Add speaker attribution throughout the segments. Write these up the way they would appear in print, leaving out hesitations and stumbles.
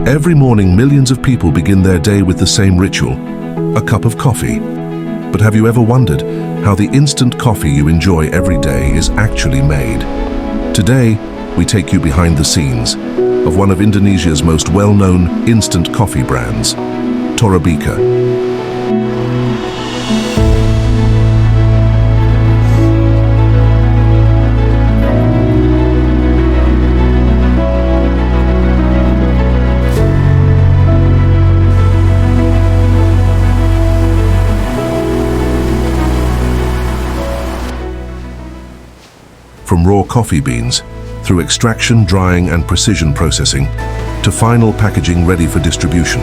Speaker 1: Every morning, millions of people begin their day with the same ritual, a cup of coffee. But have you ever wondered how the instant coffee you enjoy every day is actually made? Today, we take you behind the scenes of one of Indonesia's most well-known instant coffee brands, TORABIKA. From raw coffee beans, through extraction, drying, and precision processing, to final packaging ready for distribution.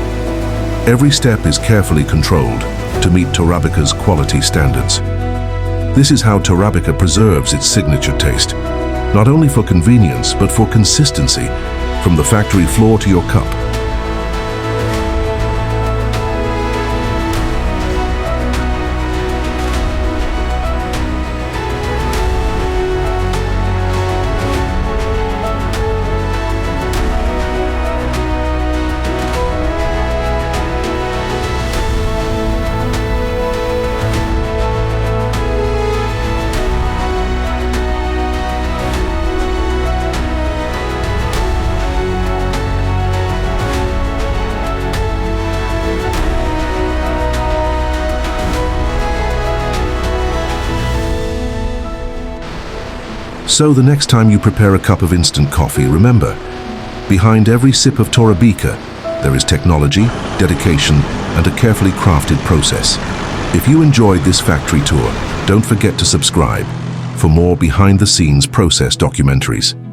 Speaker 1: Every step is carefully controlled to meet TORABIKA's quality standards. This is how TORABIKA preserves its signature taste, not only for convenience, but for consistency, from the factory floor to your cup. So the next time you prepare a cup of instant coffee, remember, behind every sip of TORABIKA, there is technology, dedication, and a carefully crafted process. If you enjoyed this factory tour, don't forget to subscribe for more behind-the-scenes process documentaries.